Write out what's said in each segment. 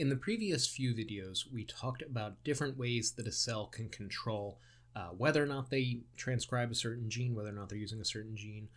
In the previous few videos, we talked about different ways that a cell can control whether or not they transcribe a certain gene, whether or not they're using a certain gene,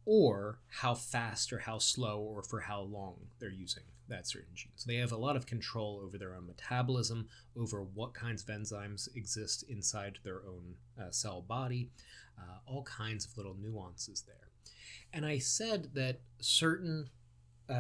or how fast or how slow or for how long they're using that certain gene. So they have a lot of control over their own metabolism, over what kinds of enzymes exist inside their own cell body, all kinds of little nuances there. And I said that certain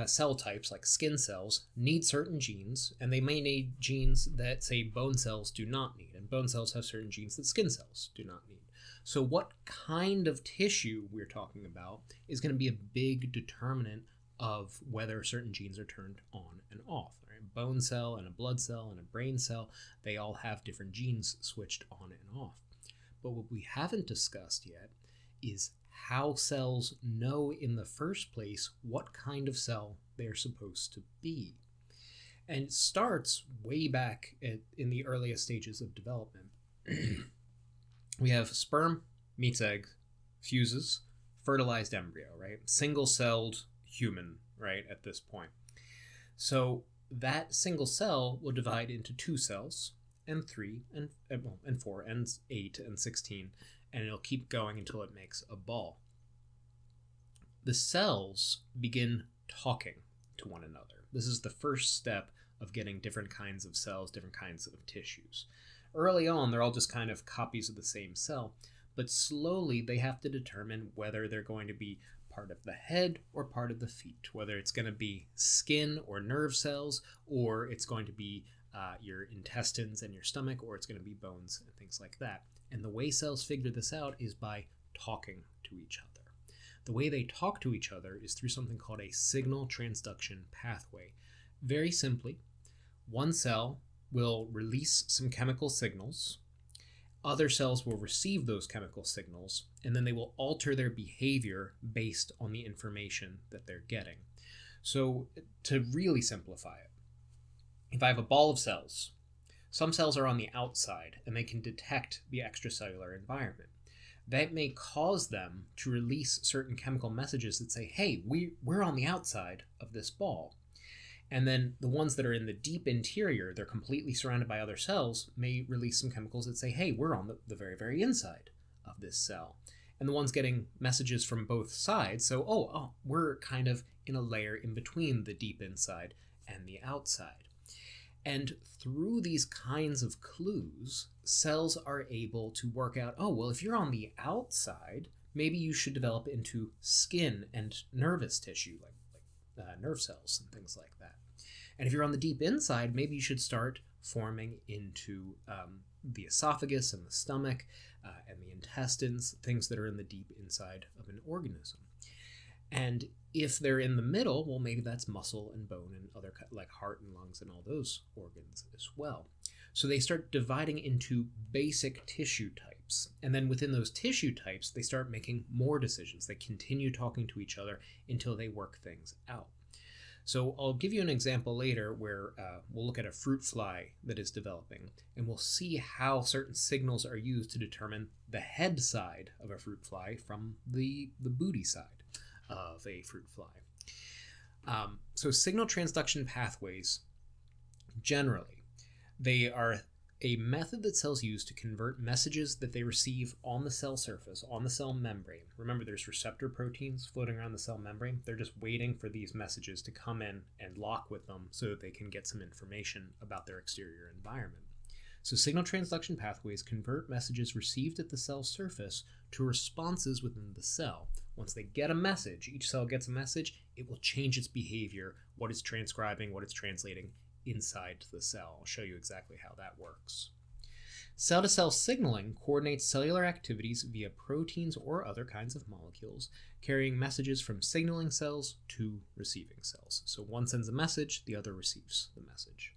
cell types, like skin cells, need certain genes, and they may need genes that, say, bone cells do not need, and bone cells have certain genes that skin cells do not need. So what kind of tissue we're talking about is going to be a big determinant of whether certain genes are turned on and off. Right? A bone cell and a blood cell and a brain cell, they all have different genes switched on and off. But what we haven't discussed yet is how cells know in the first place what kind of cell they're supposed to be. And it starts way back in the earliest stages of development. We have sperm, meets egg, fuses, fertilized embryo, right? Single-celled human, right, at this point. So that single cell will divide into 2 cells, and 3, and 4, and 8, and 16, and it'll keep going until it makes a ball. The cells begin talking to one another. This is the first step of getting different kinds of cells, different kinds of tissues. Early on, they're all just kind of copies of the same cell, but slowly they have to determine whether they're going to be part of the head or part of the feet, whether it's going to be skin or nerve cells, or it's going to be your intestines and your stomach, or it's going to be bones and things like that. And the way cells figure this out is by talking to each other. The way they talk to each other is through something called a signal transduction pathway. Very simply, one cell will release some chemical signals, other cells will receive those chemical signals, and then they will alter their behavior based on the information that they're getting. So to really simplify it, if I have a ball of cells, some cells are on the outside and they can detect the extracellular environment. That may cause them to release certain chemical messages that say, hey, we're on the outside of this ball. And then the ones that are in the deep interior, they're completely surrounded by other cells, may release some chemicals that say, hey, we're on the very, very inside of this cell. And the ones getting messages from both sides, so, we're kind of in a layer in between the deep inside and the outside. And through these kinds of clues, cells are able to work out, if you're on the outside, maybe you should develop into skin and nervous tissue, like nerve cells and things like that. And if you're on the deep inside, maybe you should start forming into the esophagus and the stomach and the intestines, things that are in the deep inside of an organism. And if they're in the middle, well, maybe that's muscle and bone and other, like heart and lungs and all those organs as well. So they start dividing into basic tissue types. And then within those tissue types, they start making more decisions. They continue talking to each other until they work things out. So I'll give you an example later where we'll look at a fruit fly that is developing, and we'll see how certain signals are used to determine the head side of a fruit fly from the booty side of a fruit fly. So signal transduction pathways, generally, they are a method that cells use to convert messages that they receive on the cell surface, on the cell membrane. Remember, there's receptor proteins floating around the cell membrane. They're just waiting for these messages to come in and lock with them so that they can get some information about their exterior environment. So signal transduction pathways convert messages received at the cell surface to responses within the cell. Once they get a message, each cell gets a message, it will change its behavior, what it's transcribing, what it's translating inside the cell. I'll show you exactly how that works. Cell-to-cell signaling coordinates cellular activities via proteins or other kinds of molecules, carrying messages from signaling cells to receiving cells. So one sends a message, the other receives the message.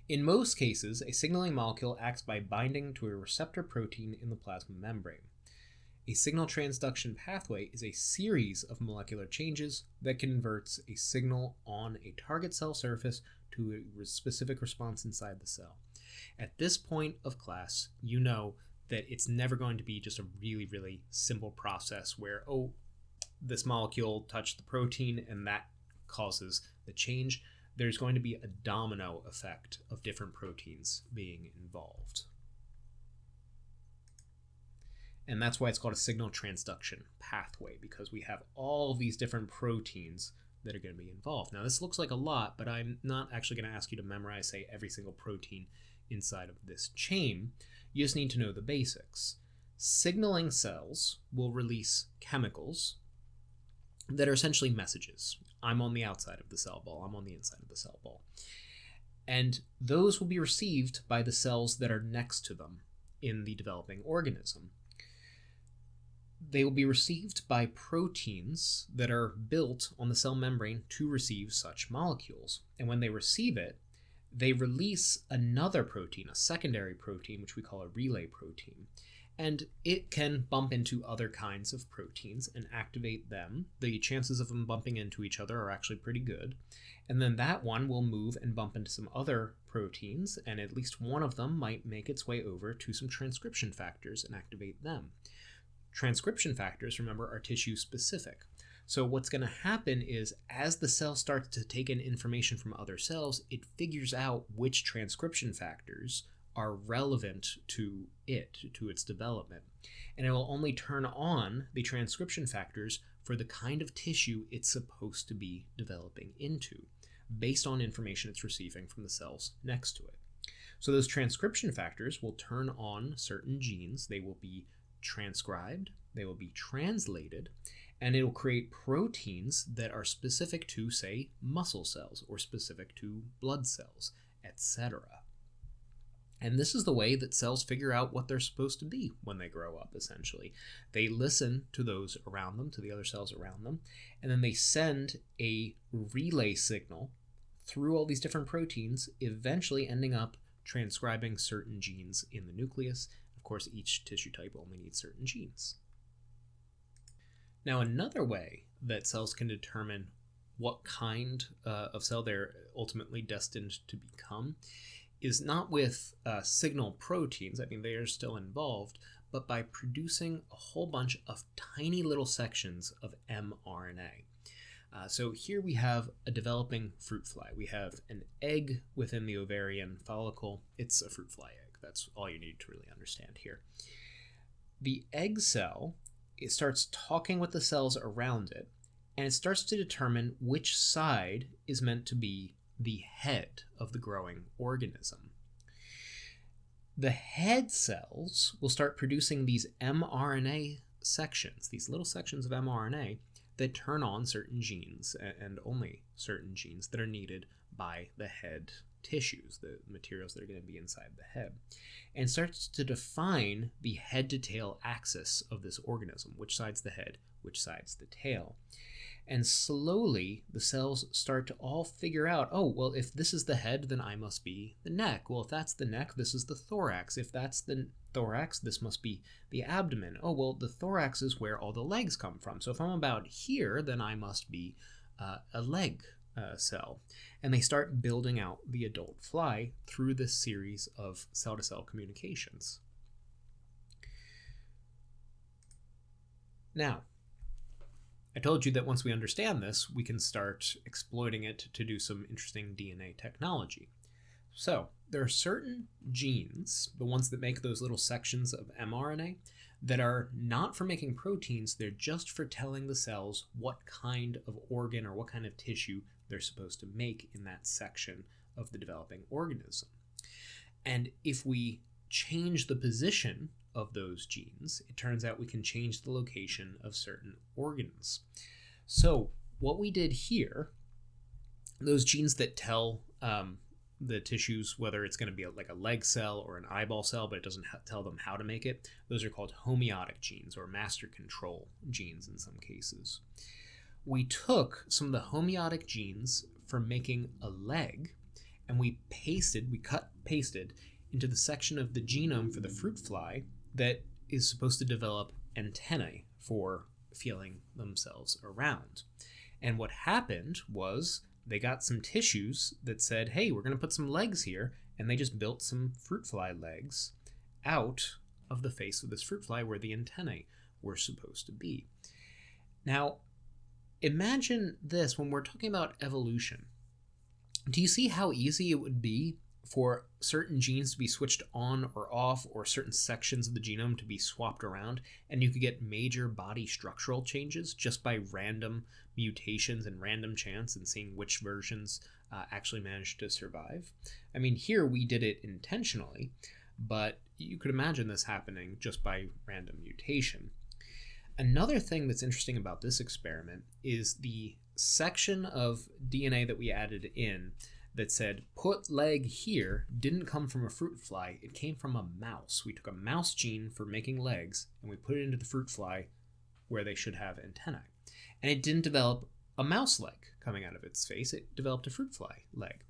In most cases, a signaling molecule acts by binding to a receptor protein in the plasma membrane. A signal transduction pathway is a series of molecular changes that converts a signal on a target cell surface to a specific response inside the cell. At this point of class, you know that it's never going to be just a really, really simple process where, this molecule touched the protein and that causes the change. there's going to be a domino effect of different proteins being involved. And that's why it's called a signal transduction pathway, because we have all these different proteins that are going to be involved. Now, this looks like a lot, but I'm not actually going to ask you to memorize, say, every single protein inside of this chain. You just need to know the basics. Signaling cells will release chemicals that are essentially messages. I'm on the outside of the cell ball. I'm on the inside of the cell ball. And those will be received by the cells that are next to them in the developing organism. They will be received by proteins that are built on the cell membrane to receive such molecules. And when they receive it, they release another protein, a secondary protein, which we call a relay protein. And it can bump into other kinds of proteins and activate them. The chances of them bumping into each other are actually pretty good. And then that one will move and bump into some other proteins, and at least one of them might make its way over to some transcription factors and activate them. Transcription factors, remember, are tissue specific. So what's going to happen is as the cell starts to take in information from other cells, it figures out which transcription factors are relevant to it, to its development. And it will only turn on the transcription factors for the kind of tissue it's supposed to be developing into, based on information it's receiving from the cells next to it. So those transcription factors will turn on certain genes. They will be transcribed, they will be translated, and it will create proteins that are specific to, say, muscle cells or specific to blood cells, etc. And this is the way that cells figure out what they're supposed to be when they grow up, essentially. They listen to those around them, to the other cells around them, and then they send a relay signal through all these different proteins, eventually ending up transcribing certain genes in the nucleus. Of course, each tissue type only needs certain genes. Now, another way that cells can determine what kind of cell they're ultimately destined to become is not with signal proteins. I mean, they are still involved, but by producing a whole bunch of tiny little sections of mRNA. So here we have a developing fruit fly. We have an egg within the ovarian follicle. It's a fruit fly egg. That's all you need to really understand here. The egg cell, it starts talking with the cells around it, and it starts to determine which side is meant to be the head of the growing organism. The head cells will start producing these mRNA sections, these little sections of mRNA that turn on certain genes, and only certain genes that are needed by the head tissues, the materials that are going to be inside the head, and starts to define the head to tail axis of this organism, which side's the head, which side's the tail. And slowly the cells start to all figure out, oh, well, if this is the head, then I must be the neck. Well, if that's the neck, this is the thorax. If that's the thorax, this must be the abdomen. Oh, well, the thorax is where all the legs come from. So if I'm about here, then I must be a leg cell. And they start building out the adult fly through this series of cell-to-cell communications. Now, I told you that once we understand this, we can start exploiting it to do some interesting DNA technology. So, there are certain genes, the ones that make those little sections of mRNA, that are not for making proteins, they're just for telling the cells what kind of organ or what kind of tissue they're supposed to make in that section of the developing organism. And if we change the position of those genes, it turns out we can change the location of certain organs. So what we did here, those genes that tell the tissues whether it's going to be like a leg cell or an eyeball cell, but it doesn't tell them how to make it, those are called homeotic genes, or master control genes in some cases. We took some of the homeotic genes for making a leg, and we pasted into the section of the genome for the fruit fly that is supposed to develop antennae for feeling themselves around. And what happened was they got some tissues that said, hey, we're going to put some legs here, and they just built some fruit fly legs out of the face of this fruit fly where the antennae were supposed to be. Now, imagine this when we're talking about evolution. Do you see how easy it would be for certain genes to be switched on or off, or certain sections of the genome to be swapped around, and you could get major body structural changes just by random mutations and random chance and seeing which versions actually managed to survive? I mean, here we did it intentionally, but you could imagine this happening just by random mutation. Another thing that's interesting about this experiment is the section of DNA that we added in that said put leg here didn't come from a fruit fly, it came from a mouse. We took a mouse gene for making legs and we put it into the fruit fly where they should have antennae. And it didn't develop a mouse leg coming out of its face, it developed a fruit fly leg.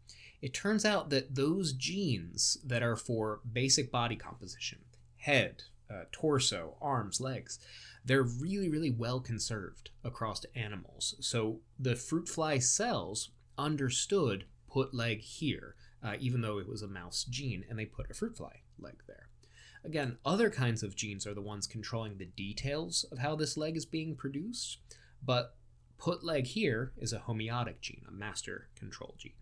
It turns out that those genes that are for basic body composition, head, torso, arms, legs, they're really, really well conserved across animals. So the fruit fly cells understood put leg here, even though it was a mouse gene, and they put a fruit fly leg there. Again, other kinds of genes are the ones controlling the details of how this leg is being produced, but put leg here is a homeotic gene, a master control gene.